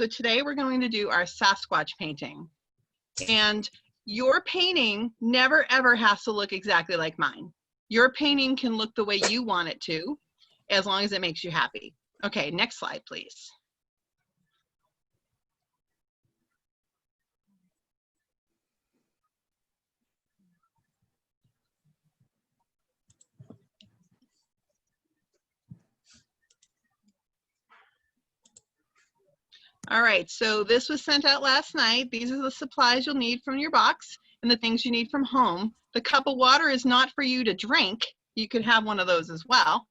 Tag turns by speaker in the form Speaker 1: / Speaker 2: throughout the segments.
Speaker 1: So today we're going to do our Sasquatch painting. And your painting never ever has to look exactly like mine. Your painting can look the way you want it to, as long as it makes you happy. Okay, next slide, please. All right, so this was sent out last night. These are the supplies you'll need from your box and the things you need from home. The cup of water is not for you to drink. You could have one of those as well.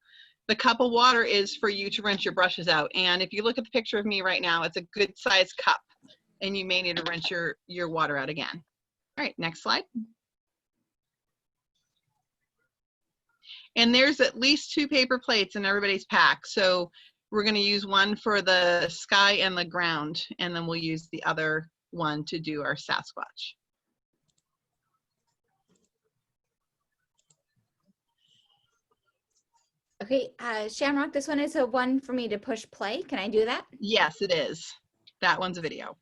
Speaker 1: The cup of water is for you to rinse your brushes out. And if you look at the picture of me right now, it's a good sized cup and you may need to rinse your water out again. All right, next slide. And there's at least 2 paper plates in everybody's pack. So we're going to use one for the sky and the ground, and then we'll use the other one to do our Sasquatch.
Speaker 2: Okay, Shamrock, this one is a one for me to push play. Can I do that?
Speaker 1: Yes, it is. That one's a video.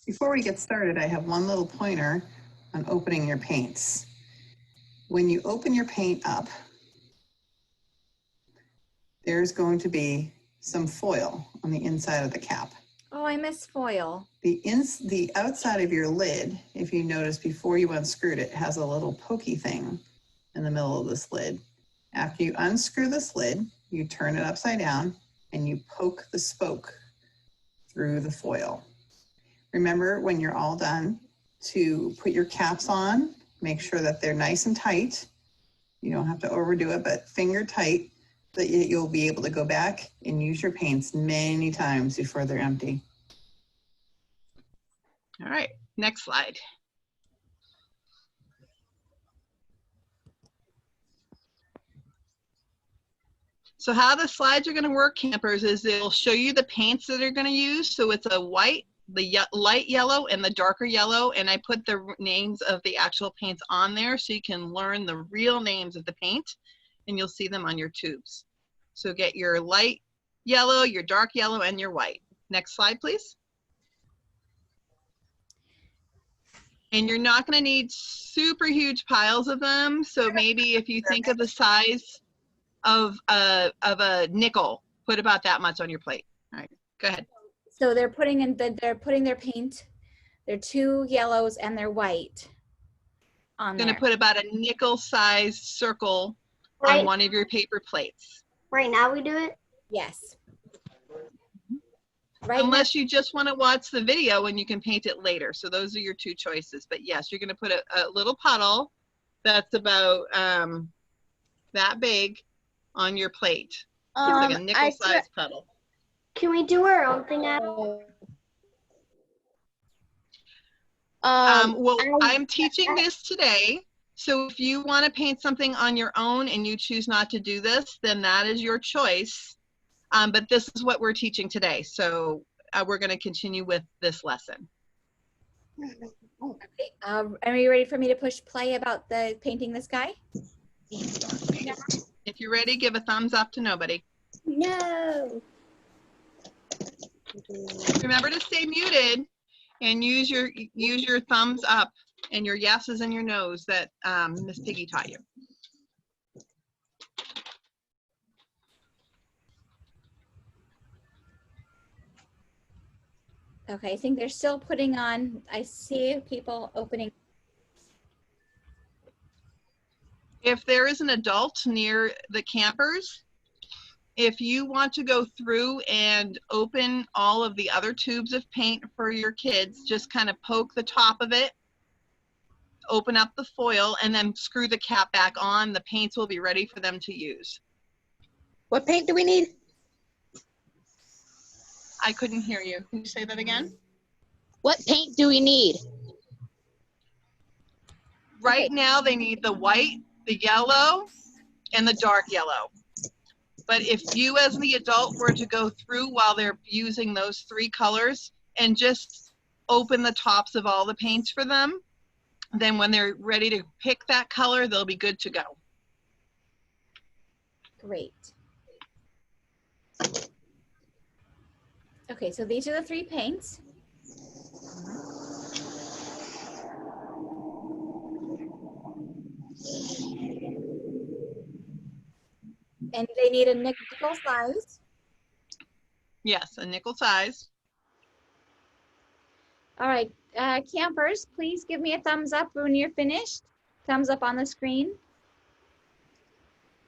Speaker 3: Before we get started, I have one little pointer on opening your paints. When you open your paint up, there's going to be some foil on the inside of the cap.
Speaker 2: Oh, I miss foil.
Speaker 3: The outside of your lid, if you notice before you unscrewed it, has a little pokey thing in the middle of this lid. After you unscrew this lid, you turn it upside down and you poke the spoke through the foil. Remember, when you're all done, to put your caps on, make sure that they're nice and tight. You don't have to overdo it, but finger tight, so that you'll be able to go back and use your paints many times before they're empty.
Speaker 1: All right, next slide. So how the slides are going to work, campers, is they'll show you the paints that they're going to use. So it's a white, the light yellow, and the darker yellow. And I put the names of the actual paints on there so you can learn the real names of the paint, and you'll see them on your tubes. So get your light yellow, your dark yellow, and your white. Next slide, please. And you're not going to need super huge piles of them. So maybe if you think of the size of a nickel, put about that much on your plate. All right, go ahead.
Speaker 2: So they're putting their paint, their 2 yellows and their white on there.
Speaker 1: Going to put about a nickel-sized circle on one of your paper plates.
Speaker 4: Right now we do it?
Speaker 2: Yes. Right.
Speaker 1: Unless you just want to watch the video and you can paint it later. So those are your 2 choices. But yes, you're going to put a little puddle that's about that big on your plate. It's like a nickel-sized puddle.
Speaker 4: Can we do our own thing out?
Speaker 1: Well, I'm teaching this today. So if you want to paint something on your own and you choose not to do this, then that is your choice. But this is what we're teaching today. So we're going to continue with this lesson.
Speaker 2: Okay. Are you ready for me to push play about the painting the sky?
Speaker 1: If you're ready, give a thumbs up to nobody.
Speaker 4: No.
Speaker 1: Remember to stay muted and use your thumbs up and your yeses and your nos that Miss Piggy taught you.
Speaker 2: Okay, I think they're still putting on, I see people opening.
Speaker 1: If there is an adult near the campers, if you want to go through and open all of the other tubes of paint for your kids, just kind of poke the top of it, open up the foil, and then screw the cap back on. The paints will be ready for them to use.
Speaker 5: What paint do we need?
Speaker 1: I couldn't hear you. Can you say that again?
Speaker 5: What paint do we need?
Speaker 1: Right now they need the white, the yellow, and the dark yellow. But if you as the adult were to go through while they're using those 3 colors and just open the tops of all the paints for them, then when they're ready to pick that color, they'll be good to go.
Speaker 2: Great. Okay, so these are the 3 paints. And they need a nickel size.
Speaker 1: Yes, a nickel size.
Speaker 2: All right, campers, please give me a thumbs up when you're finished. Thumbs up on the screen.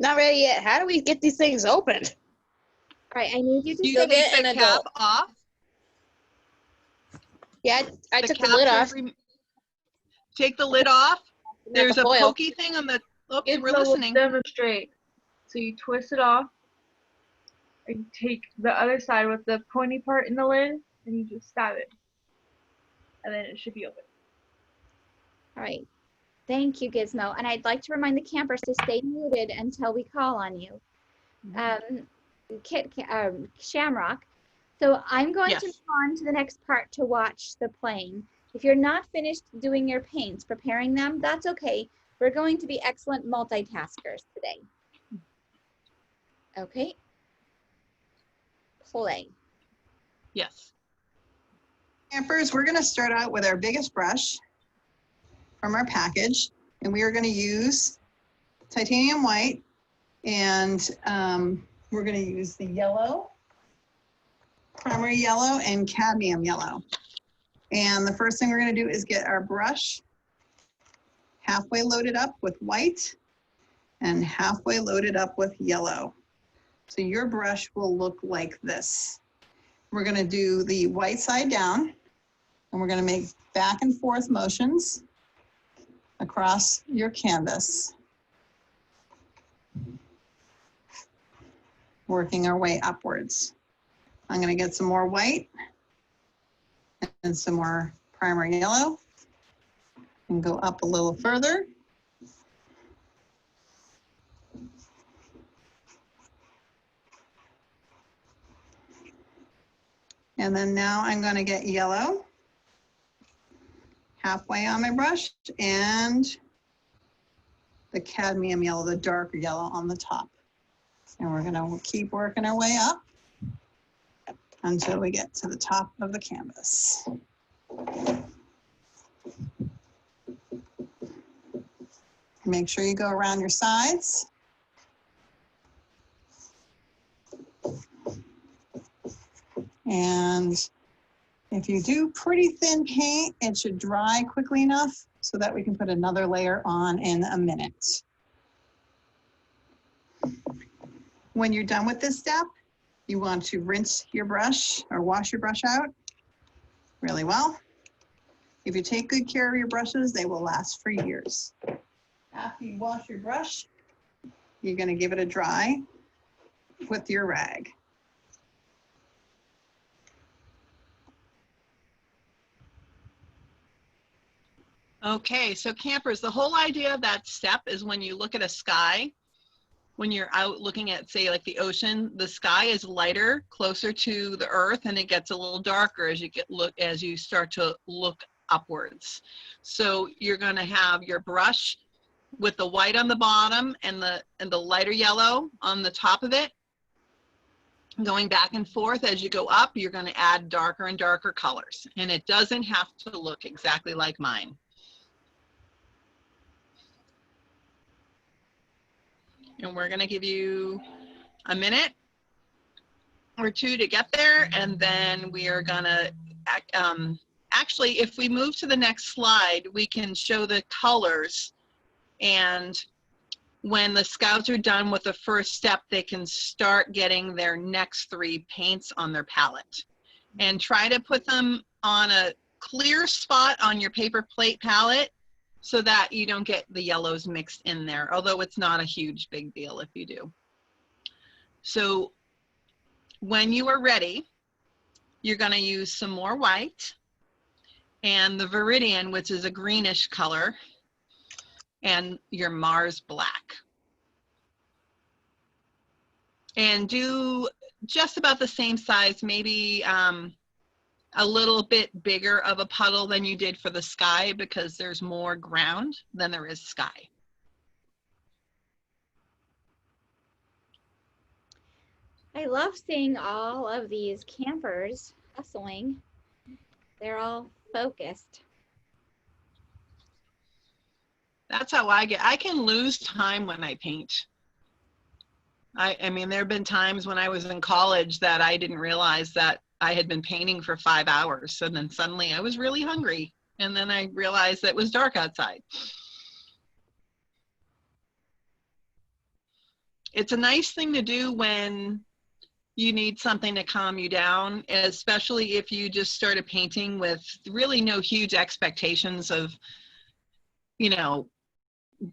Speaker 5: Not ready yet. How do we get these things opened?
Speaker 2: All right, I need you to
Speaker 1: You
Speaker 2: say
Speaker 1: take
Speaker 2: it.
Speaker 1: the cap off.
Speaker 5: Yeah, I
Speaker 1: The
Speaker 5: took the lid
Speaker 1: cap
Speaker 5: off.
Speaker 1: should take the lid off.
Speaker 5: Not
Speaker 1: There's
Speaker 5: the
Speaker 1: a
Speaker 5: foil.
Speaker 1: pokey thing on the. Okay, we're listening.
Speaker 6: Demonstrate. So you twist it off, and you take the other side with the pointy part in the lid, and you just stab it, and then it should be open.
Speaker 2: All right, thank you, Gizmo. And I'd like to remind the campers to stay muted until we call on you. Shamrock. So I'm going to
Speaker 1: Yes.
Speaker 2: move on to the next part to watch the plane. If you're not finished doing your paints, preparing them, that's okay. We're going to be excellent multitaskers today. Okay. Play.
Speaker 1: Yes.
Speaker 3: Campers, we're going to start out with our biggest brush from our package, and we are going to use titanium white, and we're going to use the yellow, primary yellow, and cadmium yellow. And the first thing we're going to do is get our brush halfway loaded up with white and halfway loaded up with yellow. So your brush will look like this. We're going to do the white side down, and we're going to make back and forth motions across your canvas, working our way upwards. I'm going to get some more white and some more primary yellow and go up a little further. And then now I'm going to get yellow halfway on my brush and the cadmium yellow, the darker yellow on the top. And we're going to keep working our way up until we get to the top of the canvas. Make sure you go around your sides. And if you do pretty thin paint, it should dry quickly enough so that we can put another layer on in a minute. When you're done with this step, you want to rinse your brush or wash your brush out really well. If you take good care of your brushes, they will last for years. After you wash your brush, you're going to give it a dry with your rag.
Speaker 1: Okay, so campers, the whole idea of that step is when you look at a sky, when you're out looking at, say, like the ocean, the sky is lighter, closer to the earth, and it gets a little darker as you start to look upwards. So you're going to have your brush with the white on the bottom and the lighter yellow on the top of it. Going back and forth as you go up, you're going to add darker and darker colors, and it doesn't have to look exactly like mine. And we're going to give you a minute or two to get there, and then we are going to actually, if we move to the next slide, we can show the colors, and when the scouts are done with the first step, they can start getting their next 3 paints on their palette. And try to put them on a clear spot on your paper plate palette so that you don't get the yellows mixed in there, although it's not a huge big deal if you do. So when you are ready, you're going to use some more white and the Viridian, which is a greenish color, and your Mars black. And do just about the same size, maybe a little bit bigger of a puddle than you did for the sky, because there's more ground than there is sky.
Speaker 2: I love seeing all of these campers hustling. They're all focused.
Speaker 1: That's how I can lose time when I paint. I mean, there have been times when I was in college that I didn't realize that I had been painting for 5 hours. And then suddenly I was really hungry. And then I realized that it was dark outside. It's a nice thing to do when you need something to calm you down, especially if you just started painting with really no huge expectations of, you know,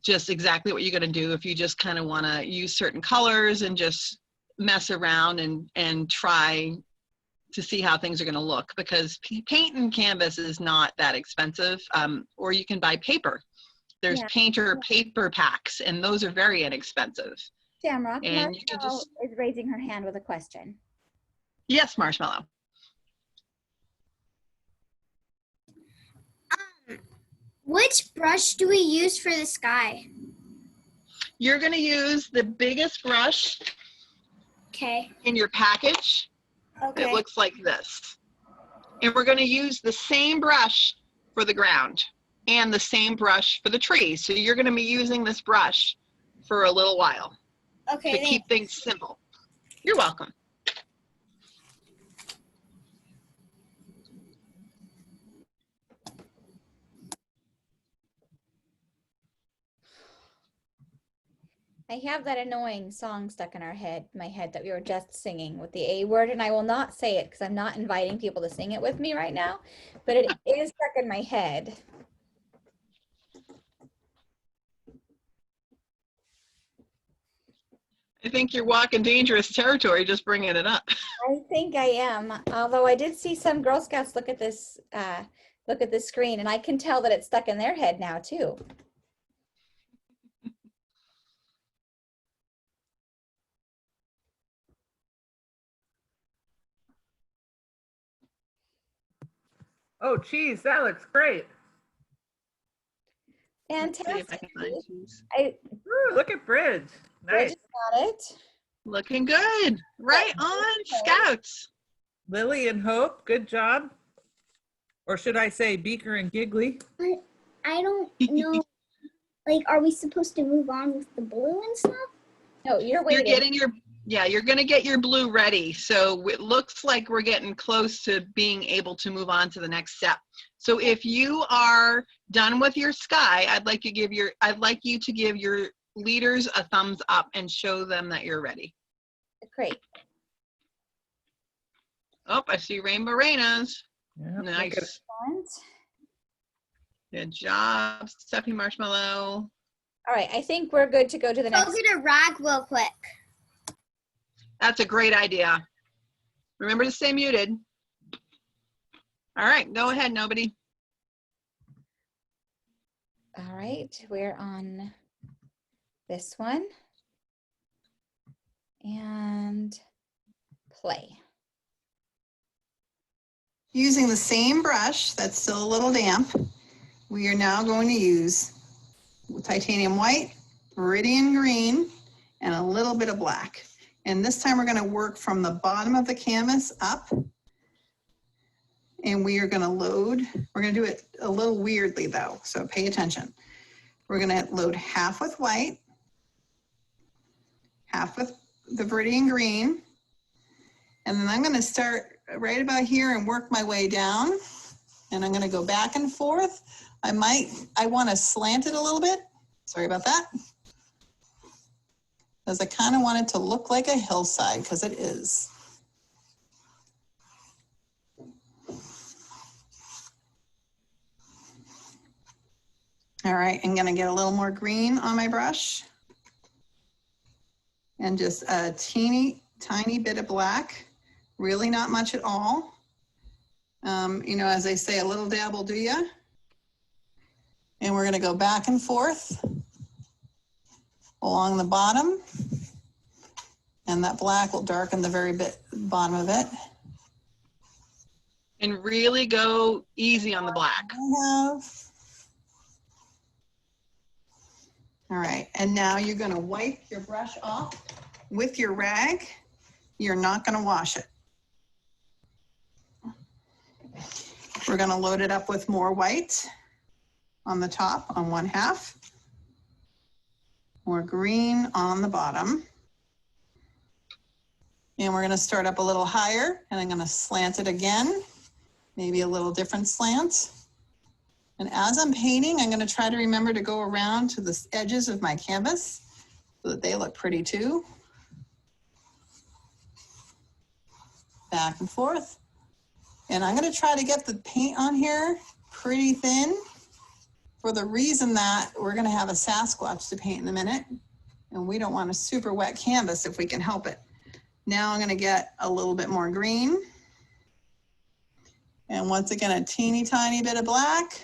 Speaker 1: just exactly what you're going to do. If you just kind of want to use certain colors and just mess around and try to see how things are going to look, because paint and canvas is not that expensive. Or you can buy paper. There's painter paper packs, and those are very inexpensive.
Speaker 2: Shamrock,
Speaker 1: And you can
Speaker 2: Marshmallow
Speaker 1: just,
Speaker 2: is raising her hand with a question.
Speaker 1: yes, Marshmallow.
Speaker 4: Which brush do we use for the sky?
Speaker 1: You're going to use the biggest brush
Speaker 4: Okay.
Speaker 1: in your package.
Speaker 4: Okay.
Speaker 1: It looks like this. And we're going to use the same brush for the ground and the same brush for the tree. So you're going to be using this brush for a little while
Speaker 4: Okay.
Speaker 1: to keep things simple. You're welcome.
Speaker 2: I have that annoying song stuck in my head that we were just singing with the A word, and I will not say it because I'm not inviting people to sing it with me right now, but it is stuck in my head.
Speaker 1: I think you're walking dangerous territory just bringing it up.
Speaker 2: I think I am, although I did see some Girl Scouts look at this screen, and I can tell that it's stuck in their head now too.
Speaker 7: Oh, geez, that looks great.
Speaker 1: Let's see
Speaker 2: Fantastic.
Speaker 1: if I can find these.
Speaker 7: Ooh, look at Bridge.
Speaker 2: Bridge
Speaker 7: Nice.
Speaker 2: got it.
Speaker 1: Looking good. Right on, Scouts.
Speaker 7: Lily and Hope, good job. Or should I say Beaker and Giggly?
Speaker 4: I don't know. Like, are we supposed to move on with the blue and stuff?
Speaker 2: No, you're waiting.
Speaker 1: You're getting your, yeah, you're going to get your blue ready. So it looks like we're getting close to being able to move on to the next step. So if you are done with your sky, I'd like you to give your leaders a thumbs up and show them that you're ready.
Speaker 2: Great.
Speaker 1: Oh, I see Rainbow Rainas.
Speaker 7: Yeah,
Speaker 1: Nice.
Speaker 2: Excellent.
Speaker 1: Good job, Stephanie Marshmallow.
Speaker 2: All right, I think we're good to go to the next.
Speaker 4: Go get a rag real quick.
Speaker 1: That's a great idea. Remember to stay muted. All right, go ahead, nobody.
Speaker 2: All right, we're on this one. And play.
Speaker 3: Using the same brush that's still a little damp, we are now going to use titanium white, Viridian green, and a little bit of black. And this time we're going to work from the bottom of the canvas up. And we are going to load, we're going to do it a little weirdly though, so pay attention. We're going to load half with white, half with the Viridian green, and then I'm going to start right about here and work my way down. And I'm going to go back and forth. I want to slant it a little bit. Sorry about that. Because I kind of want it to look like a hillside, because it is. All right, I'm going to get a little more green on my brush. And just a teeny tiny bit of black, really not much at all. You know, as they say, a little dab will do ya. And we're gonna go back and forth along the bottom. And that black will darken the very bottom of it.
Speaker 1: And really go easy on the black.
Speaker 3: All right, and now you're gonna wipe your brush off with your rag you're not going to wash it. We're going to load it up with more white on the top on one half, more green on the bottom. And we're going to start up a little higher, and I'm going to slant it again, maybe a little different slant. And as I'm painting, I'm going to try to remember to go around to the edges of my canvas so that they look pretty too. Back and forth. And I'm going to try to get the paint on here pretty thin for the reason that we're going to have a Sasquatch to paint in a minute. And we don't want a super wet canvas if we can help it. Now I'm going to get a little bit more green. And once again, a teeny tiny bit of black.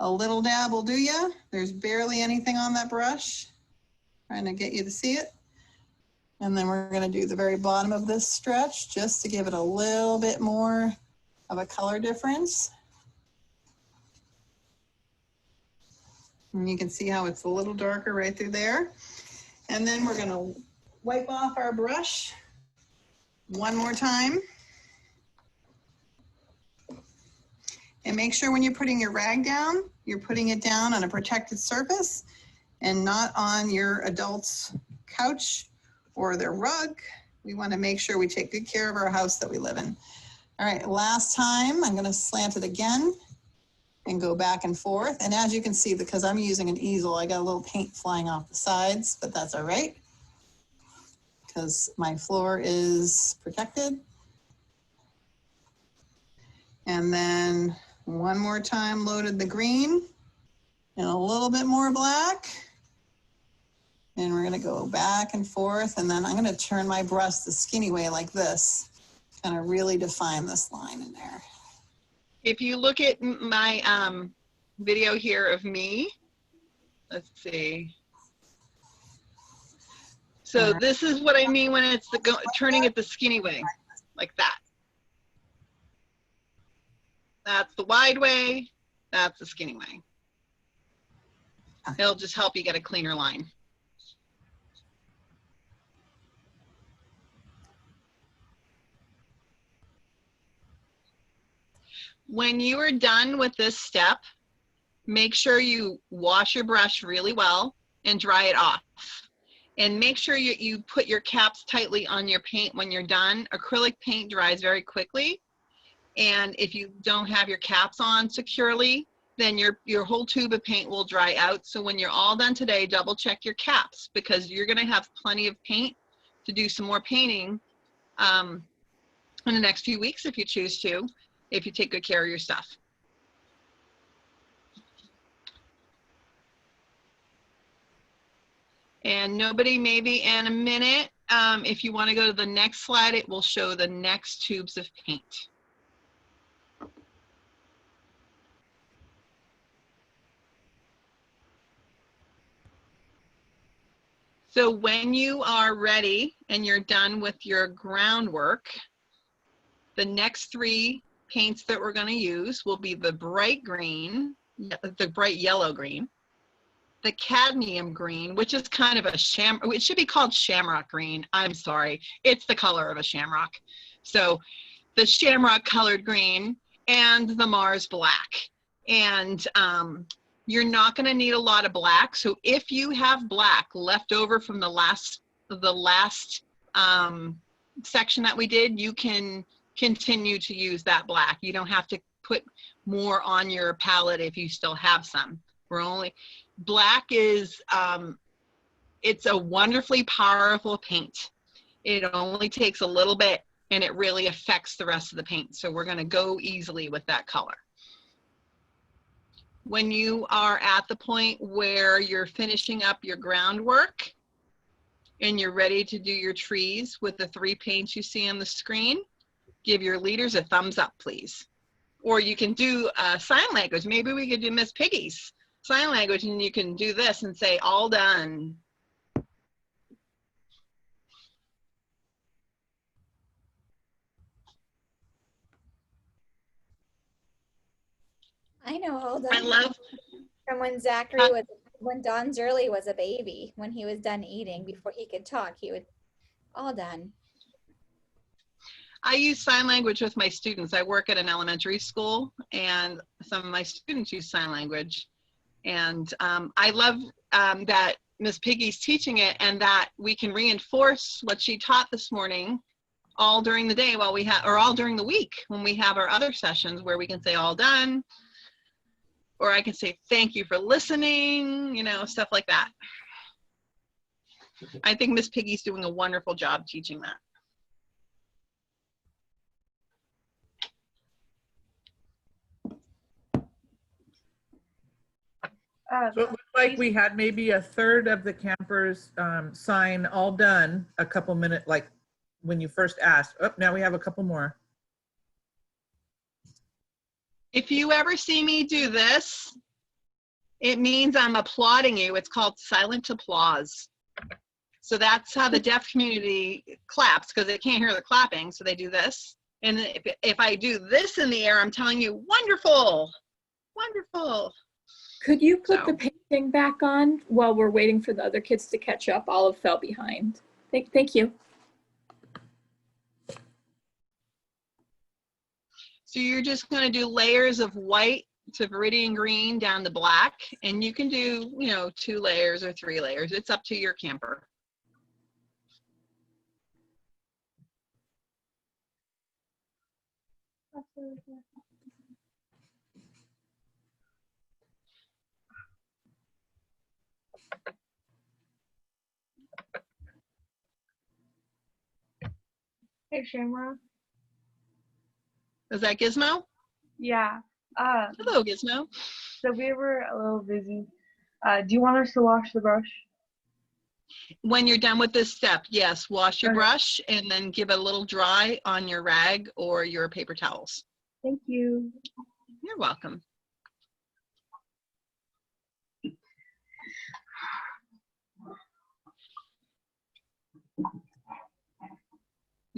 Speaker 3: A little dab will do ya. There's barely anything on that brush. Trying to get you to see it. And then we're going to do the very bottom of this stretch just to give it a little bit more of a color difference. And you can see how it's a little darker right through there. And then we're going to wipe off our brush one more time. And make sure when you're putting your rag down, you're putting it down on a protected surface and not on your adult's couch or their rug. We want to make sure we take good care of our house that we live in. All right, last time, I'm going to slant it again and go back and forth. And as you can see, because I'm using an easel, I got a little paint flying off the sides, but that's all right because my floor is protected. And then one more time, loaded the green and a little bit more black. And we're gonna go back and forth. And then I'm gonna turn my brush the skinny way like this, kind of really define this line in there.
Speaker 1: If you look at my video here of me, let's see. So this is what I mean when it's turning it the skinny way, like that. That's the wide way, that's the skinny way. It'll just help you get a cleaner line. When you are done with this step, make sure you wash your brush really well and dry it off. And make sure you put your caps tightly on your paint when you're done. Acrylic paint dries very quickly. And if you don't have your caps on securely, then your whole tube of paint will dry out. So when you're all done today, double check your caps because you're gonna have plenty of paint to do some more painting in the next few weeks if you choose to, if you take good care of your stuff. And nobody, maybe in a minute, if you want to go to the next slide, it will show the next tubes of paint. So when you are ready and you're done with your groundwork, the next three paints that we're going to use will be the bright green, the bright yellow green, the cadmium green, which is kind of a it should be called shamrock green. I'm sorry. It's the color of a shamrock. So the shamrock colored green and the Mars black. And you're not going to need a lot of black. So if you have black left over from the last section that we did, you can continue to use that black. You don't have to put more on your palette if you still have some. Black is, it's a wonderfully powerful paint. It only takes a little bit and it really affects the rest of the paint. So we're gonna go easily with that color. When you are at the point where you're finishing up your groundwork and you're ready to do your trees with the three paints you see on the screen, give your leaders a thumbs up, please. Or you can do sign language. Maybe we could do Miss Piggy's sign language and you can do this and say, all done.
Speaker 2: I know all done.
Speaker 1: I love.
Speaker 2: From when when Don Zerly was a baby, when he was done eating, before he could talk, he would, all done.
Speaker 1: I use sign language with my students. I work at an elementary school, and some of my students use sign language. And I love that Miss Piggy's teaching it, and that we can reinforce what she taught this morning all during the day while we have, or all during the week when we have our other sessions where we can say all done, or I can say thank you for listening, you know, stuff like that. I think Miss Piggy's doing a wonderful job teaching that.
Speaker 7: So it looked like we had maybe a third of the campers sign all done a couple minutes, like when you first asked. Oh, now we have a couple more.
Speaker 1: If you ever see me do this, it means I'm applauding you. It's called silent applause. So that's how the deaf community claps, because they can't hear the clapping, so they do this. And if I do this in the air, I'm telling you, wonderful, wonderful.
Speaker 8: Could you put
Speaker 1: So.
Speaker 8: the painting back on while we're waiting for the other kids to catch up? Olive fell behind. Thank you.
Speaker 1: So you're just going to do layers of white to viridian green down to black, and you can do, you know, 2 layers or 3 layers. It's up to your camper.
Speaker 6: Hey, Shamrock.
Speaker 1: Is that Gizmo?
Speaker 6: Yeah.
Speaker 1: Hello, Gizmo.
Speaker 6: So we were a little busy. Do you want us to wash the brush?
Speaker 1: When you're done with this step, yes, wash your
Speaker 6: Okay.
Speaker 1: brush and then give it a little dry on your rag or your paper towels.
Speaker 6: Thank you.
Speaker 1: You're welcome.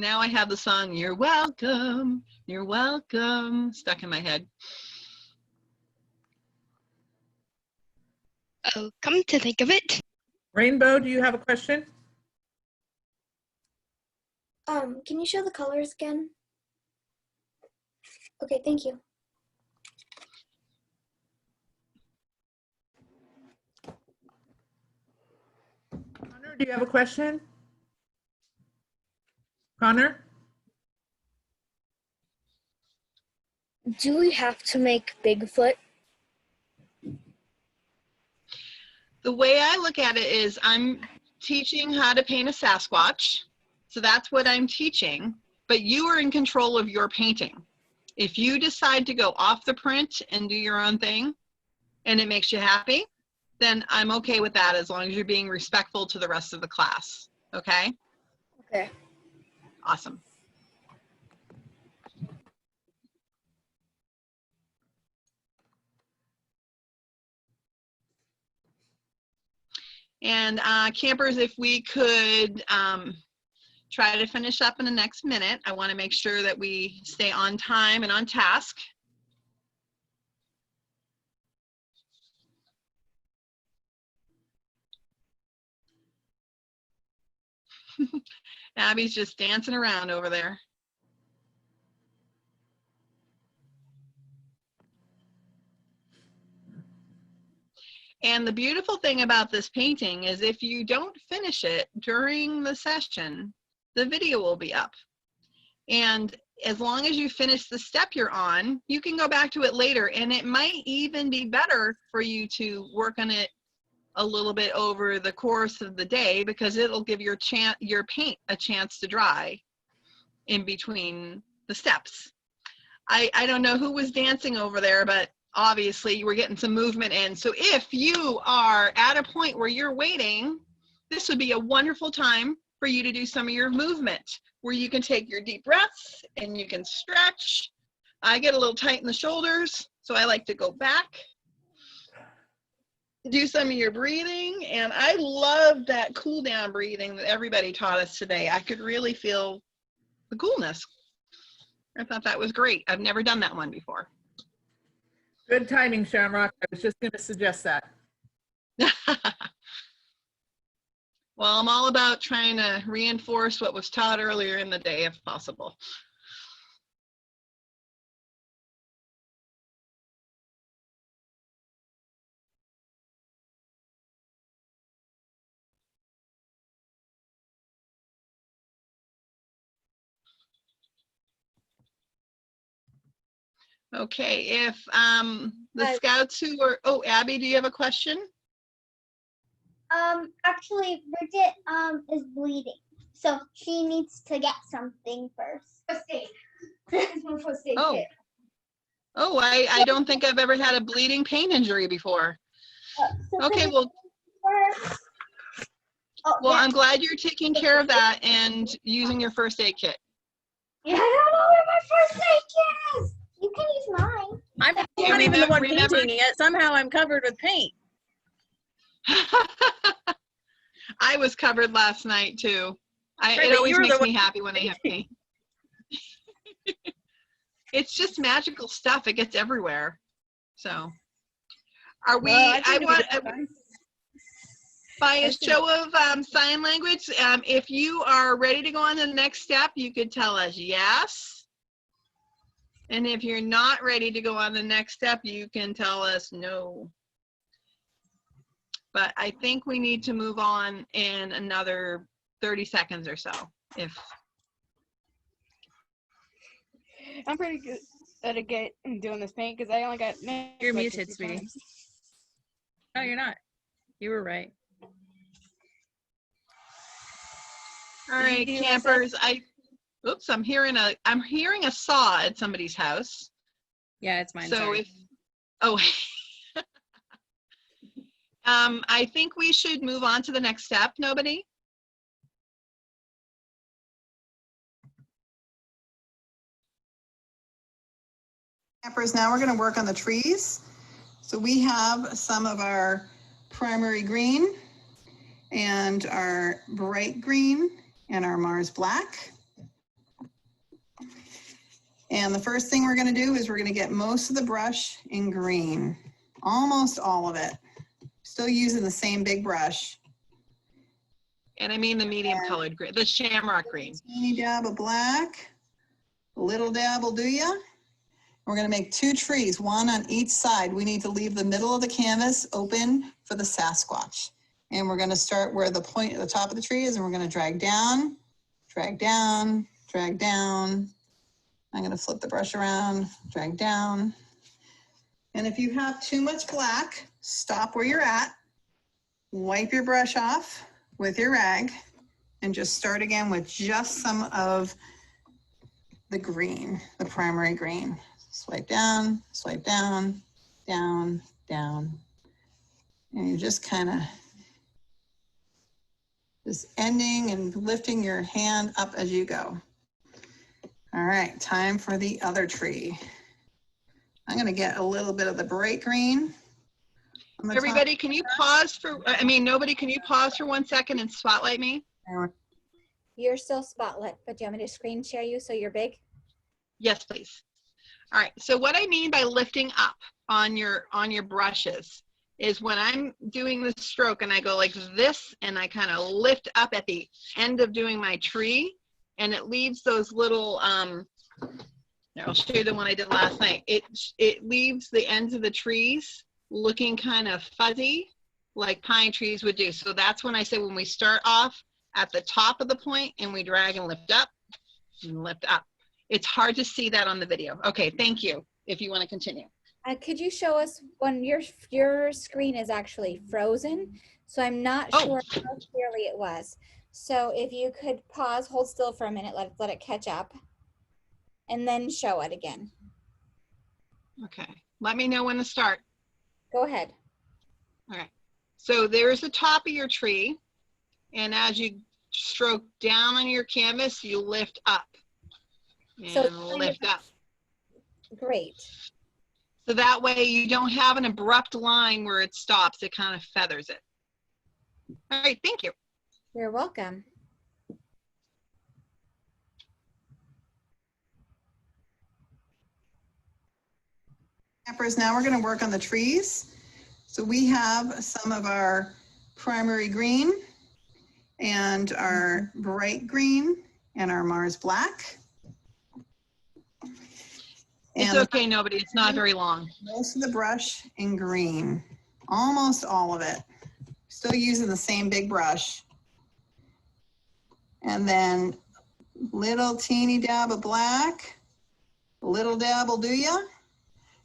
Speaker 1: Now I have the song, You're Welcome, stuck in my head.
Speaker 5: Oh, come to think of it.
Speaker 7: Rainbow, do you have a question?
Speaker 4: Can you show the colors again? Okay, thank you.
Speaker 7: Connor, do you have a question? Connor?
Speaker 9: Do we have to make Bigfoot?
Speaker 1: The way I look at it is I'm teaching how to paint a Sasquatch. So that's what I'm teaching, but you are in control of your painting. If you decide to go off the print and do your own thing and it makes you happy, then I'm okay with that as long as you're being respectful to the rest of the class. Okay?
Speaker 9: Okay.
Speaker 1: Awesome. And campers, if we could try to finish up in the next minute. I want to make sure that we stay on time and on task. Abby's just dancing around over there. And the beautiful thing about this painting is if you don't finish it during the session, the video will be up. And as long as you finish the step you're on, you can go back to it later. And it might even be better for you to work on it a little bit over the course of the day, because it'll give your paint a chance to dry in between the steps. I don't know who was dancing over there, but obviously you were getting some movement in. So if you are at a point where you're waiting, this would be a wonderful time for you to do some of your movement, where you can take your deep breaths and you can stretch. I get a little tight in the shoulders, so I like to go back, do some of your breathing. And I love that cool down breathing that everybody taught us today. I could really feel the coolness. I thought that was great. I've never done that one before.
Speaker 7: Good timing, Shamrock. I was just going to suggest that.
Speaker 1: Well, I'm all about trying to reinforce what was taught earlier in the day if possible. Okay, if the scouts who were, oh, Abby, do you have a question?
Speaker 4: Actually, Bridget is bleeding, so she needs to get something first. First aid. First aid
Speaker 1: Oh.
Speaker 4: kit.
Speaker 1: Oh, I don't think I've ever had a bleeding pain injury before.
Speaker 4: So
Speaker 1: Okay,
Speaker 4: Bridget,
Speaker 1: well,
Speaker 4: yeah.
Speaker 1: I'm glad you're taking care of that and using your first aid kit.
Speaker 4: Yeah, I don't know where my first aid kit is. You can use mine.
Speaker 10: I'm
Speaker 1: Yeah,
Speaker 10: not even the one
Speaker 1: remember-
Speaker 10: painting it. Somehow I'm covered with paint.
Speaker 1: I was covered last night too.
Speaker 10: Right,
Speaker 1: It
Speaker 10: but
Speaker 1: always
Speaker 10: you were the
Speaker 1: makes
Speaker 10: one-
Speaker 1: me happy when I have paint. It's just magical stuff. It gets everywhere. So, are we?
Speaker 10: Well, I
Speaker 1: I
Speaker 10: think
Speaker 1: want
Speaker 10: it'll be fine.
Speaker 1: by a show of sign language. If you are ready to go on to the next step, you could tell us yes. And if you're not ready to go on the next step, you can tell us no. But I think we need to move on in another 30 seconds or so. If
Speaker 11: I'm pretty good at doing this paint because I only got.
Speaker 10: You're muted, sweetie. No, you're not. You were right.
Speaker 1: all right, campers, oops, I'm hearing a saw at somebody's house.
Speaker 10: Yeah, it's mine.
Speaker 1: So
Speaker 10: sorry.
Speaker 1: if, oh, I think we should move on to the next step. Nobody?
Speaker 3: Campers, now we're going to work on the trees. So we have some of our primary green and our bright green and our Mars black. And the first thing we're going to do is we're going to get most of the brush in green, almost all of it. Still using the same big brush.
Speaker 1: And I mean the medium colored green, the shamrock green.
Speaker 3: Teeny dab of black, a little dab will do ya. We're going to make two trees, one on each side. We need to leave the middle of the canvas open for the Sasquatch. And we're going to start where the point at the top of the tree is, and we're going to drag down, drag down, drag down. I'm going to flip the brush around, drag down. And if you have too much black, stop where you're at, wipe your brush off with your rag, and just start again with just some of the green, the primary green. Swipe down, down, down. And you're just kind of just ending and lifting your hand up as you go. All right, time for the other tree. I'm going to get a little bit of the bright green. on the top.
Speaker 1: Everybody, can you pause for, nobody, can you pause for 1 second and spotlight me?
Speaker 2: You're still spotlit, but do you want me to screen share you so you're big?
Speaker 1: Yes, please. All right, so what I mean by lifting up on your brushes is when I'm doing the stroke and I go like this and I kind of lift up at the end of doing my tree, and it leaves those little, I'll show you the one I did last night. It leaves the ends of the trees looking kind of fuzzy, like pine trees would do. So that's when I say when we start off at the top of the point and we drag and lift up and lift up. It's hard to see that on the video. Okay, thank you. If you want to continue.
Speaker 2: Could you show us when your screen is actually frozen? So I'm not sure how clearly it was. So if you could pause, hold still for a minute, let it catch up, and then show it again.
Speaker 1: Okay, let me know when to start.
Speaker 2: Go ahead.
Speaker 1: All right, so there's the top of your tree, and as you stroke down on your canvas, you lift up and
Speaker 2: So
Speaker 1: lift up.
Speaker 2: Great.
Speaker 1: So that way you don't have an abrupt line where it stops, it kind of feathers it. All right, thank you.
Speaker 2: You're welcome.
Speaker 3: Campers, now we're going to work on the trees. So we have some of our primary green and our bright green and our Mars black.
Speaker 1: It's okay, nobody. It's not very long.
Speaker 3: Most of the brush in green, almost all of it. Still using the same big brush. And then little teeny dab of black, a little dab will do ya.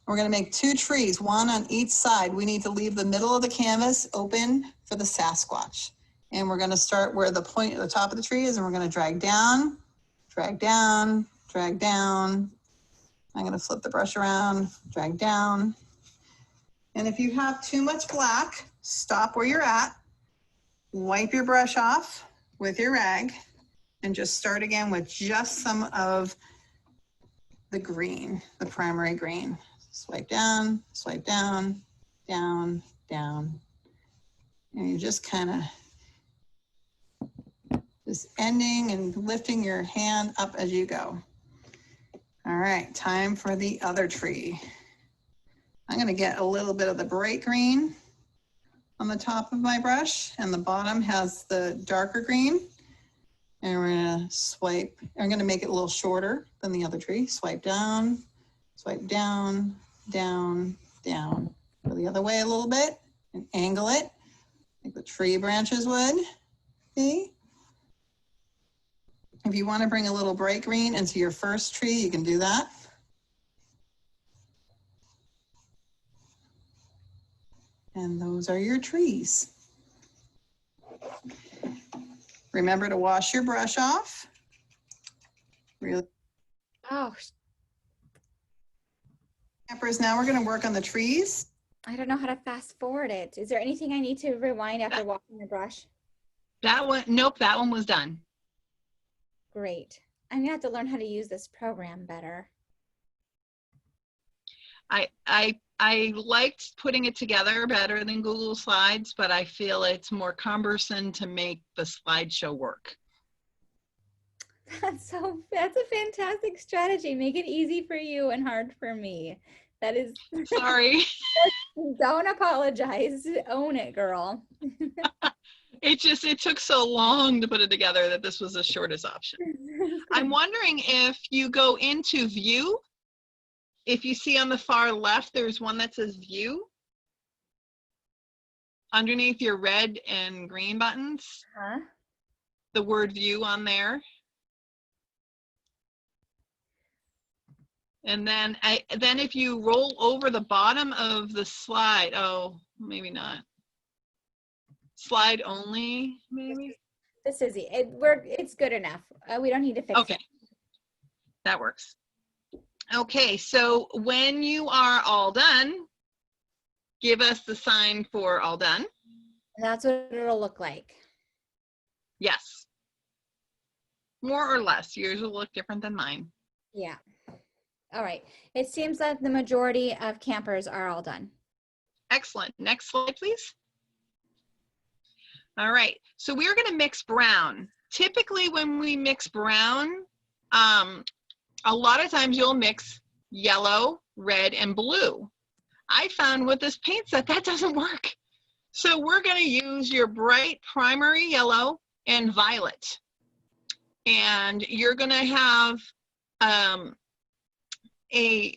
Speaker 3: We're going to make 2 trees, one on each side. We need to leave the middle of the canvas open for the Sasquatch. And we're going to start where the point at the top of the tree is, and we're going to drag down, drag down, drag down. I'm going to flip the brush around, drag down. And if you have too much black, stop where you're at, wipe your brush off with your rag, and just start again with just some of the green, the primary green. Swipe down, down, down. And you just kind of just ending and lifting your hand up as you go. All right, time for the other tree. I'm gonna get a little bit of the bright green on the top of my brush, and the bottom has the darker green. And we're gonna swipe, I'm gonna make it a little shorter than the other tree. Swipe down, down, down. Go the other way a little bit and angle it like the tree branches would be. If you want to bring a little bright green into your first tree, you can do that. And those are your trees. Remember to wash your brush off. Really.
Speaker 2: Oh,
Speaker 3: Campers, now we're going to work on the trees.
Speaker 2: I don't know how to fast forward it. Is there anything I need to rewind after washing the brush?
Speaker 1: That one, nope, that one was done.
Speaker 2: Great. I'm gonna have to learn how to use this program better.
Speaker 1: I liked putting it together better than Google Slides, but I feel it's more cumbersome to make the slideshow work.
Speaker 2: That's a fantastic strategy. Make it easy for you and hard for me. That is
Speaker 1: Sorry.
Speaker 2: Don't apologize. Own it, girl.
Speaker 1: It took so long to put it together that this was the shortest option. I'm wondering if you go into view, if you see on the far left, there's one that says view underneath your red and green buttons.
Speaker 2: Huh?
Speaker 1: The word view on there. And then if you roll over the bottom of the slide, oh, maybe not. Slide only, maybe?
Speaker 2: This is it's good enough. We don't need to fix
Speaker 1: it. That works. Okay, so when you are all done, give us the sign for all done.
Speaker 2: That's what it'll look like.
Speaker 1: Yes. More or less. Yours will look different than mine.
Speaker 2: Yeah. All right. It seems that the majority of campers are all done. Excellent.
Speaker 1: Next slide, please. All right. So we're going to mix brown. Typically, when we mix brown, a lot of times you'll mix yellow, red, and blue. I found with this paint set that doesn't work. So we're going to use your bright primary yellow and violet. And you're going to have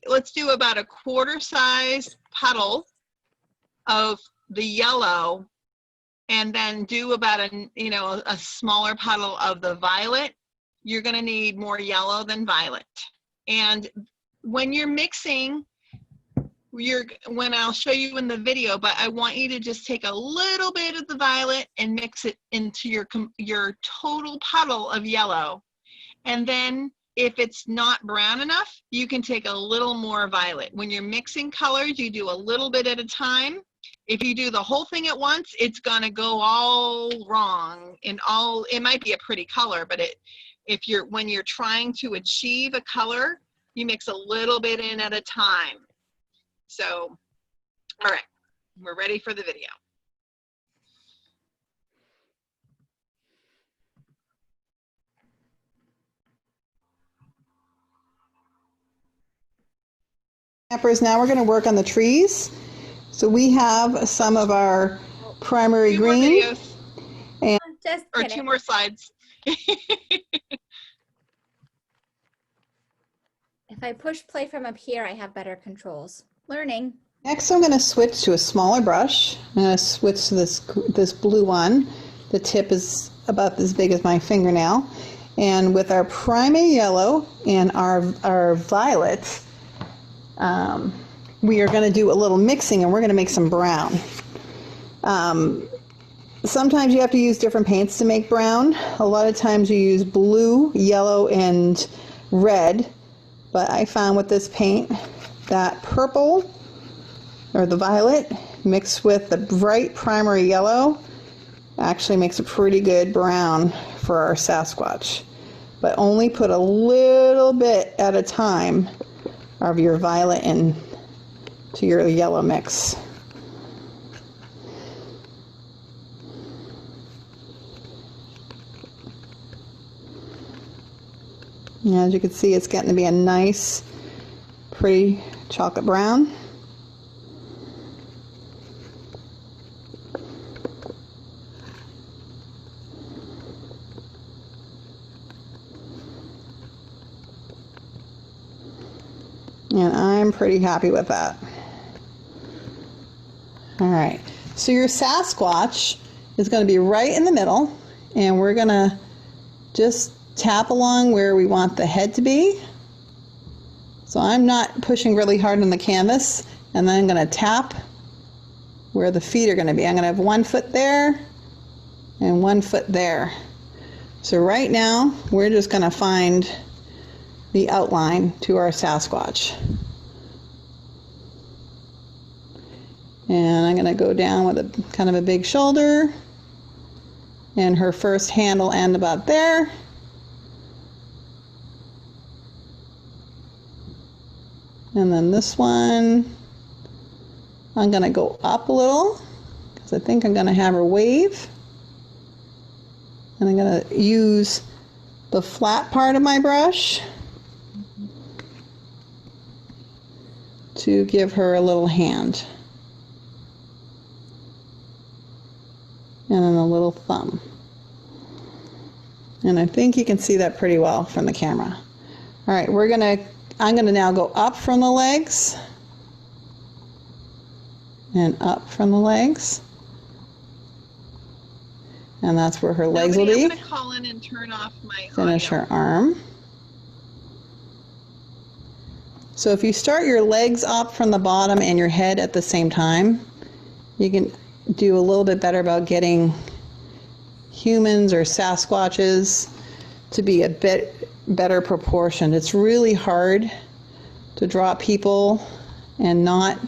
Speaker 1: let's do about a quarter size puddle of the yellow, and then do about a smaller puddle of the violet. You're going to need more yellow than violet. And when you're mixing, when I'll show you in the video, but I want you to just take a little bit of the violet and mix it into your total puddle of yellow. And then if it's not brown enough, you can take a little more violet. When you're mixing colors, you do a little bit at a time. If you do the whole thing at once, it's gonna go all wrong. It might be a pretty color, but when you're trying to achieve a color, you mix a little bit in at a time. So, all right, we're ready for the video.
Speaker 3: Campers, now we're going to work on the trees. So we have some of our primary green. And
Speaker 1: or 2 more slides.
Speaker 2: If I push play from up here, I have better controls. Learning.
Speaker 3: Next, I'm going to switch to a smaller brush. I'm going to switch to this blue one. The tip is about as big as my fingernail. And with our primary yellow and our violet, we are going to do a little mixing, and we're going to make some brown. Sometimes you have to use different paints to make brown. A lot of times you use blue, yellow, and red. But I found with this paint that purple, or the violet, mixed with the bright primary yellow actually makes a pretty good brown for our Sasquatch. But only put a little bit at a time of your violet into your yellow mix. And as you can see, it's getting to be a nice, pretty chocolate brown. And I'm pretty happy with that. All right, so your Sasquatch is going to be right in the middle, and we're going to just tap along where we want the head to be. So I'm not pushing really hard on the canvas, and then I'm going to tap where the feet are going to be. I'm going to have 1 foot there and 1 foot there. So right now we're just going to find the outline to our Sasquatch. And I'm going to go down with a kind of a big shoulder, and her first hand will end about there. And then this one, I'm going to go up a little because I think I'm going to have her wave. And I'm going to use the flat part of my brush to give her a little hand. And then a little thumb. And I think you can see that pretty well from the camera. All right, I'm going to now go up from the legs and up from the legs. And that's where her legs will be.
Speaker 1: I'm going to call in and turn off my
Speaker 3: Finish
Speaker 1: audio.
Speaker 3: her arm. So if you start your legs up from the bottom and your head at the same time, you can do a little bit better about getting humans or Sasquatches to be a bit better proportioned. It's really hard to draw people and not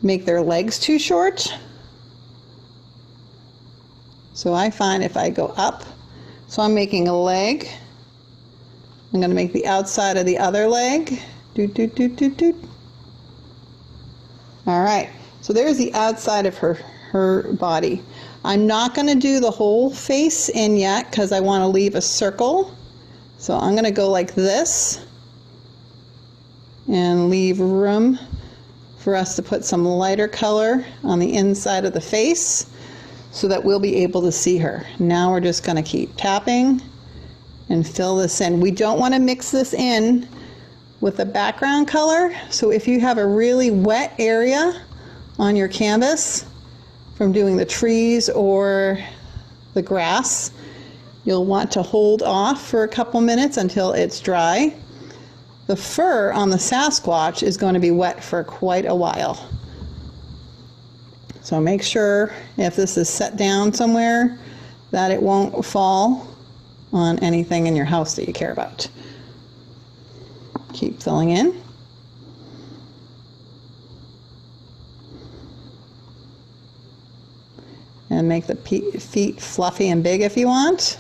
Speaker 3: make their legs too short. So I find if I go up, so I'm making a leg, I'm going to make the outside of the other leg. Doot, doot, doot, doot, doot. All right, so there's the outside of her body. I'm not going to do the whole face in yet because I want to leave a circle. So I'm going to go like this and leave room for us to put some lighter color on the inside of the face so that we'll be able to see her. Now we're just going to keep tapping and fill this in. We don't want to mix this in with the background color. So if you have a really wet area on your canvas from doing the trees or the grass, you'll want to hold off for a couple minutes until it's dry. The fur on the Sasquatch is going to be wet for quite a while. So make sure if this is set down somewhere that it won't fall on anything in your house that you care about. Keep filling in. And make the feet fluffy and big if you want.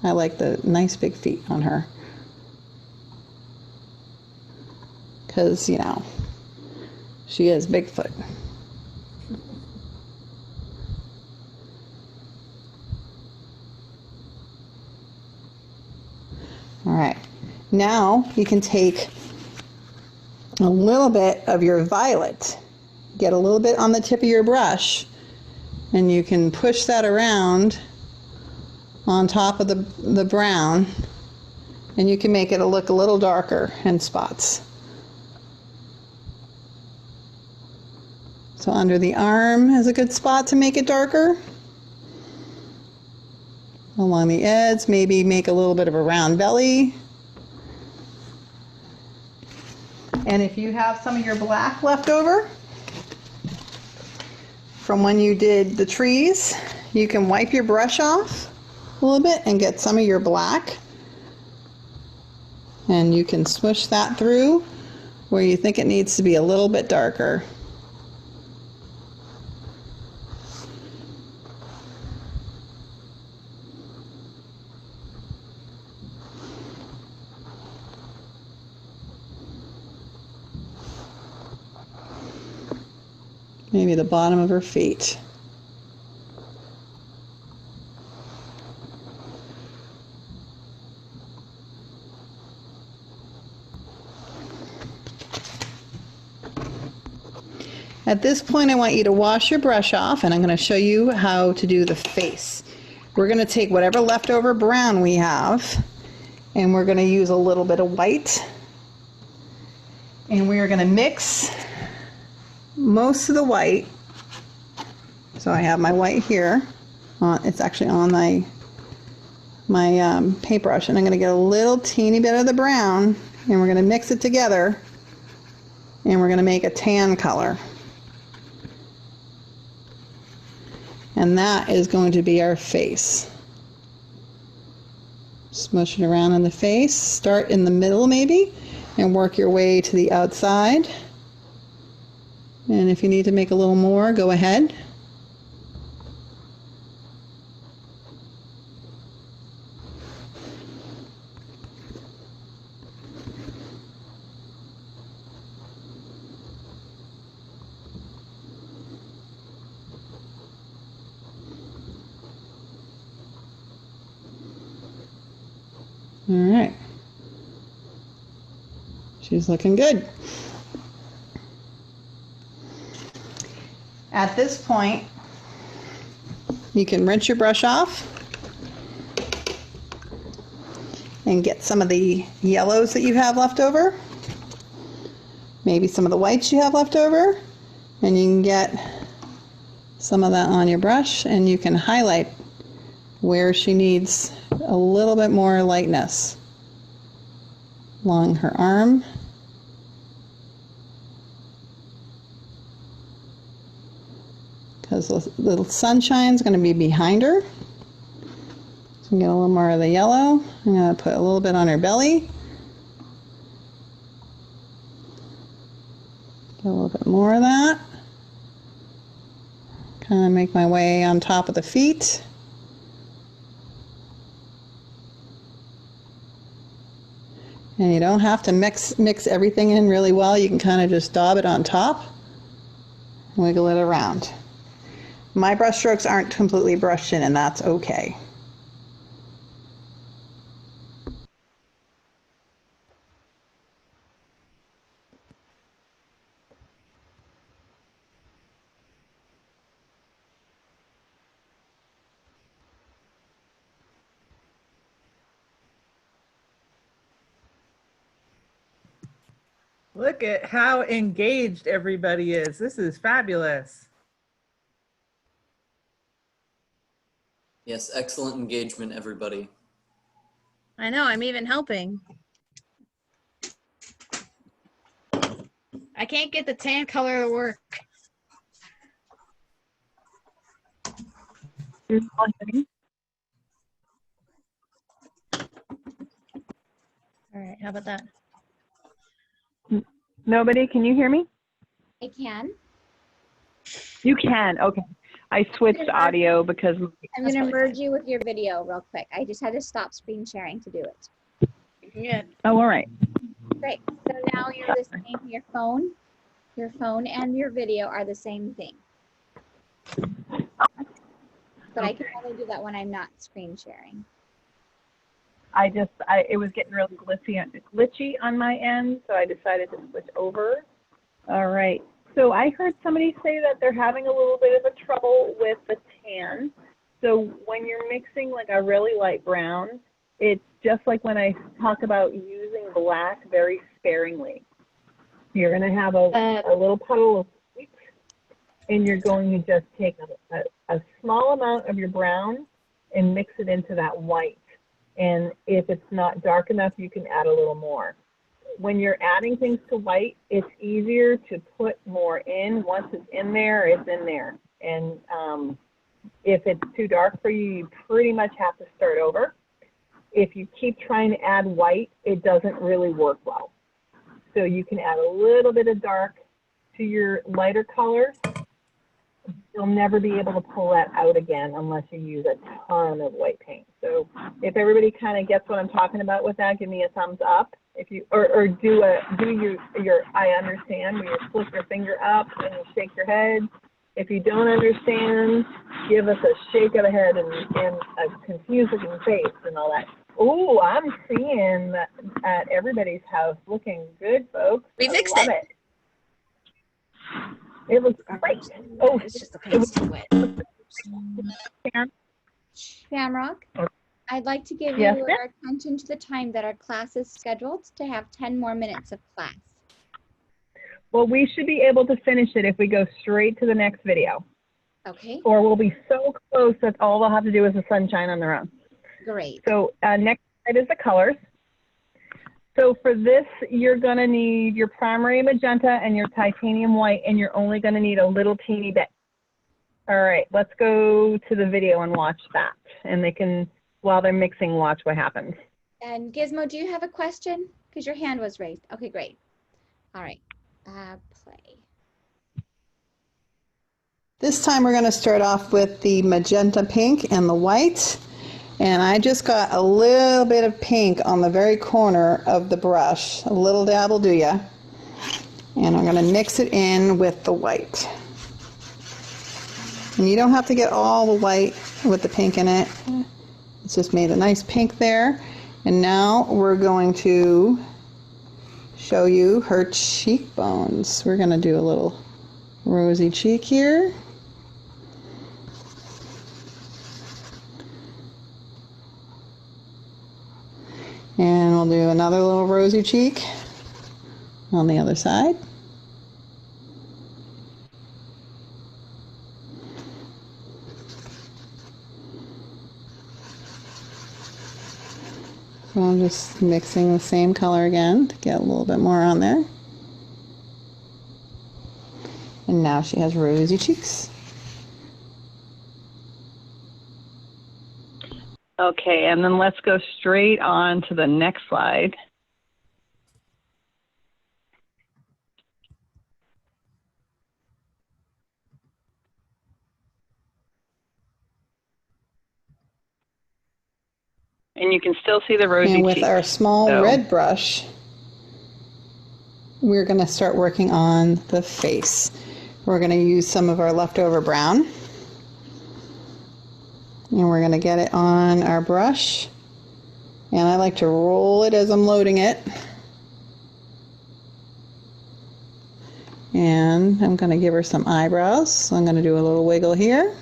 Speaker 3: I like the nice big feet on her. Because, you know, she is Bigfoot. All right, now you can take a little bit of your violet, get a little bit on the tip of your brush, and you can push that around on top of the brown, and you can make it look a little darker in spots. So under the arm is a good spot to make it darker. Along the edge, maybe make a little bit of a round belly. And if you have some of your black left over from when you did the trees, you can wipe your brush off a little bit and get some of your black. And you can smush that through where you think it needs to be a little bit darker. Maybe the bottom of her feet. At this point, I want you to wash your brush off, and I'm going to show you how to do the face. We're going to take whatever leftover brown we have, and we're going to use a little bit of white, and we are going to mix most of the white. So I have my white here. It's actually on my paintbrush, and I'm going to get a little teeny bit of the brown, and we're going to mix it together, and we're going to make a tan color. And that is going to be our face. Smush it around in the face. Start in the middle maybe, and work your way to the outside. And if you need to make a little more, go ahead. All right. She's looking good. At this point, you can rinse your brush off and get some of the yellows that you have left over, maybe some of the whites you have left over, and you can get some of that on your brush, and you can highlight where she needs a little bit more lightness along her arm. Because the sunshine's going to be behind her. So get a little more of the yellow. I'm going to put a little bit on her belly. Get a little bit more of that. Kind of make my way on top of the feet. And you don't have to mix everything in really well. You can kind of just dab it on top, wiggle it around. My brush strokes aren't completely brushed in, and that's okay.
Speaker 7: Look at how engaged everybody is. This is fabulous.
Speaker 12: Yes, excellent engagement, everybody.
Speaker 10: I know, I'm even helping. I can't get the tan color to work. All right, how about that?
Speaker 13: Nobody, can you hear me?
Speaker 2: I can.
Speaker 13: You can, okay. I switched audio because...
Speaker 2: I'm going to merge you with your video real quick. I just had to stop screen sharing to do it.
Speaker 10: Yeah.
Speaker 13: Oh, all right.
Speaker 2: Great. So now you're the same, your phone and your video are the same thing. But I can only do that when I'm not screen sharing.
Speaker 13: It was getting really glitchy on my end, so I decided to switch over. All right. So I heard somebody say that they're having a little bit of a trouble with the tan. So when you're mixing like a really light brown, it's just like when I talk about using black very sparingly. You're going to have a little puddle of white, and you're going to just take a small amount of your brown and mix it into that white. And if it's not dark enough, you can add a little more. when you're adding things to white, it's easier to put more in. Once it's in there, it's in there. And if it's too dark for you, you pretty much have to start over. If you keep trying to add white, it doesn't really work well. So you can add a little bit of dark to your lighter colors. You'll never be able to pull that out again unless you use a ton of white paint. So if everybody kind of gets what I'm talking about with that, give me a thumbs up. If you or do your I understand, where you flip your finger up and you shake your head. If you don't understand, give us a shake of the head and a confused looking face and all that. Oh, I'm seeing that at everybody's house looking good, folks.
Speaker 2: We fixed
Speaker 13: it. It looks great. Oh,
Speaker 2: it's just the paint's too wet. Shamrock, I'd like to give
Speaker 13: Yes,
Speaker 2: you
Speaker 13: ma'am.
Speaker 2: our attention to the time that our class is scheduled to have 10 more minutes of class.
Speaker 13: Well, we should be able to finish it if we go straight to the next video.
Speaker 2: Okay,
Speaker 13: Or we'll be so close that all they'll have to do is the sunshine on their own.
Speaker 2: great.
Speaker 13: So next slide is the colors. So for this, you're going to need your primary magenta and your titanium white, and you're only going to need a little teeny bit. All right, let's go to the video and watch that. And they can, while they're mixing, watch what happens.
Speaker 2: And Gizmo, do you have a question? Because your hand was raised. Okay, great. All right, play.
Speaker 3: This time we're going to start off with the magenta pink and the white. And I just got a little bit of pink on the very corner of the brush. A little dab will do ya. And I'm going to mix it in with the white. And you don't have to get all the white with the pink in it. It's just made a nice pink there. And now we're going to show you her cheekbones. We're going to do a little rosy cheek here. And we'll do another little rosy cheek on the other side. So I'm just mixing the same color again to get a little bit more on there. And now she has rosy cheeks.
Speaker 13: Okay, and then let's go straight on to the next slide. And you can still see the rosy
Speaker 3: And with
Speaker 13: cheeks.
Speaker 3: our small red brush, we're going to start working on the face. We're going to use some of our leftover brown. And we're going to get it on our brush. And I like to roll it as I'm loading it. And I'm going to give her some eyebrows. So I'm going to do a little wiggle here.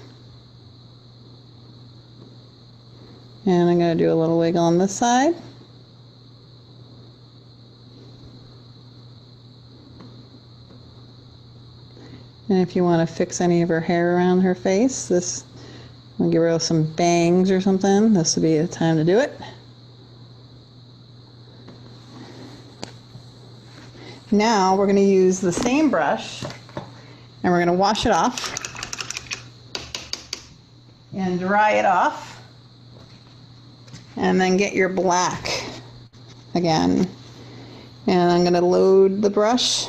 Speaker 3: And I'm going to do a little wiggle on this side. And if you want to fix any of her hair around her face, this, I'll give her some bangs or something. This would be the time to do it. Now we're going to use the same brush and we're going to wash it off and dry it off. And then get your black again. And I'm going to load the brush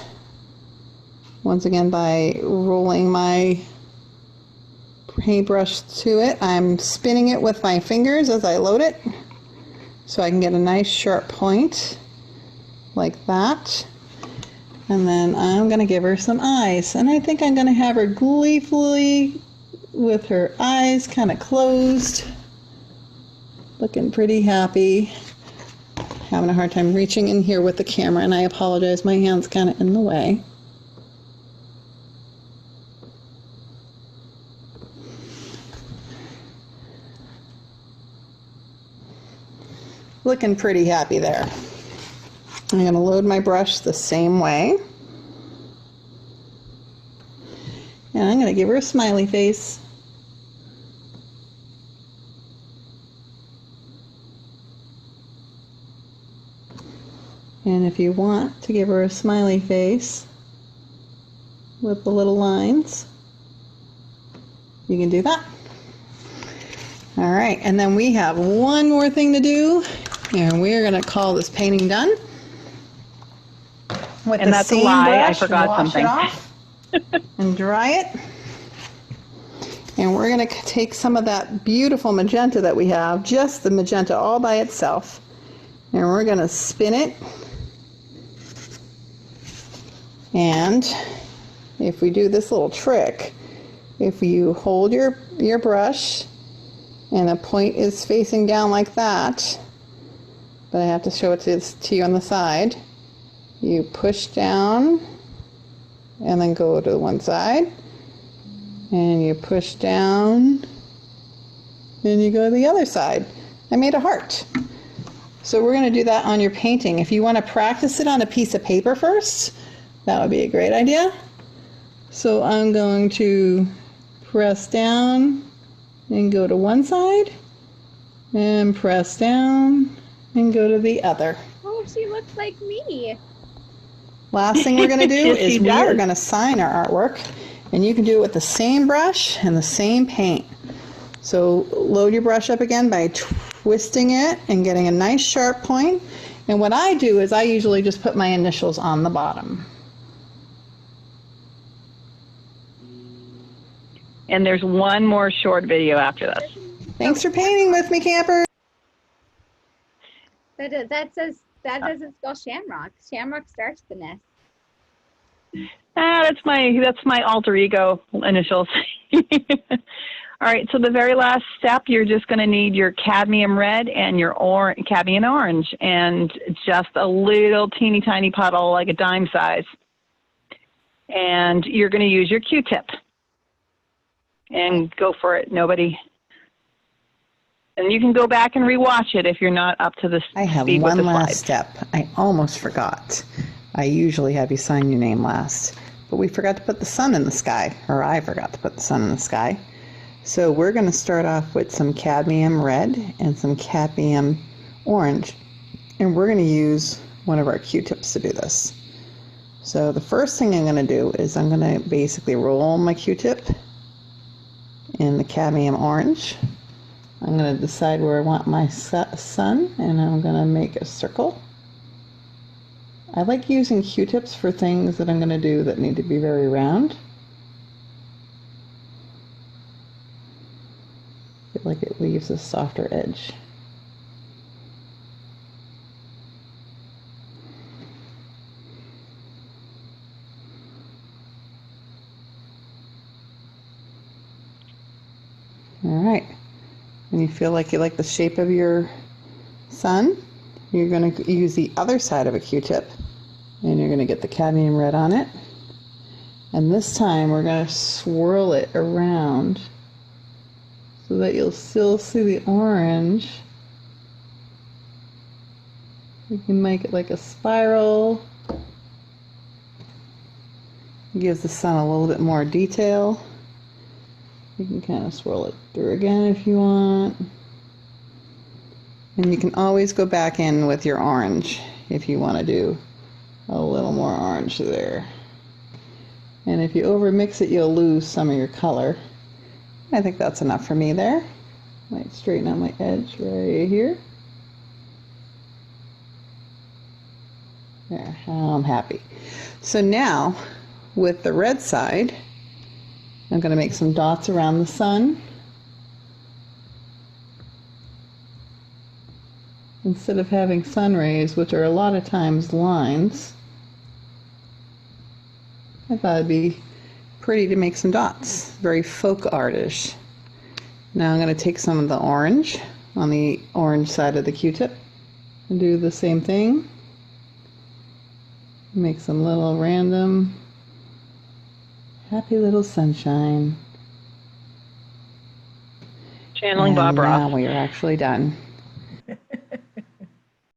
Speaker 3: once again by rolling my paintbrush to it. I'm spinning it with my fingers as I load it so I can get a nice sharp point like that. And then I'm going to give her some eyes. And I think I'm going to have her gleefully with her eyes kind of closed. Looking pretty happy. Having a hard time reaching in here with the camera, and I apologize, my hand's kind of in the way. Looking pretty happy there. I'm going to load my brush the same way. And I'm going to give her a smiley face. And if you want to give her a smiley face with the little lines, you can do that. All right, and then we have one more thing to do, and we're going to call this painting done. With
Speaker 13: And
Speaker 3: the
Speaker 13: that's a
Speaker 3: same
Speaker 13: lie, I
Speaker 3: brush,
Speaker 13: forgot
Speaker 3: wash
Speaker 13: something.
Speaker 3: it off and dry it. And we're going to take some of that beautiful magenta that we have, just the magenta all by itself, and we're going to spin it. And if we do this little trick, if you hold your brush and the point is facing down like that, but I have to show it to you on the side, you push down and then go to one side, and you push down and you go to the other side. I made a heart. So we're going to do that on your painting. If you want to practice it on a piece of paper first, that would be a great idea. So I'm going to press down and go to one side, and press down and go to the other.
Speaker 2: Oh, she looks like me.
Speaker 3: Last thing we're going to do
Speaker 13: Yes,
Speaker 3: is
Speaker 13: she
Speaker 3: we are
Speaker 13: does.
Speaker 3: going to sign our artwork, and you can do it with the same brush and the same paint. So load your brush up again by twisting it and getting a nice sharp point. And what I do is I usually just put my initials on the bottom.
Speaker 13: And there's one more short video after this.
Speaker 3: Thanks for painting with me, campers.
Speaker 2: That doesn't spell Shamrock. Shamrock starts the nest.
Speaker 13: That's my alter ego initials. All right, so the very last step, you're just going to need your cadmium red and your cadmium orange, and just a little teeny tiny puddle, like a dime size. And you're going to use your Q-tip. And go for it, nobody. And you can go back and rewatch it if you're not up to the speed
Speaker 3: I have
Speaker 13: with
Speaker 3: one
Speaker 13: the
Speaker 3: last
Speaker 13: slides.
Speaker 3: step. I almost forgot. I usually have you sign your name last, but we forgot to put the sun in the sky, or I forgot to put the sun in the sky. So we're going to start off with some cadmium red and some cadmium orange, and we're going to use one of our Q-tips to do this. So the first thing I'm going to do is I'm going to basically roll my Q-tip in the cadmium orange. I'm going to decide where I want my sun, and I'm going to make a circle. I like using Q-tips for things that I'm going to do that need to be very round. I feel like it leaves a softer edge. All right. When you feel like you like the shape of your sun, you're going to use the other side of a Q-tip, and you're going to get the cadmium red on it. And this time we're going to swirl it around so that you'll still see the orange. You can make it like a spiral. It gives the sun a little bit more detail. You can kind of swirl it through again if you want. And you can always go back in with your orange if you want to do a little more orange there. And if you over mix it, you'll lose some of your color. I think that's enough for me there. Might straighten out my edge right here. There, I'm happy. So now, with the red side, I'm going to make some dots around the sun. Instead of having sun rays, which are a lot of times lines, I thought it'd be pretty to make some dots. Very folk artish. Now I'm going to take some of the orange on the orange side of the Q-tip and do the same thing. Make some little random happy little sunshine.
Speaker 13: Channeling Bob Ross.
Speaker 3: Now we are actually done.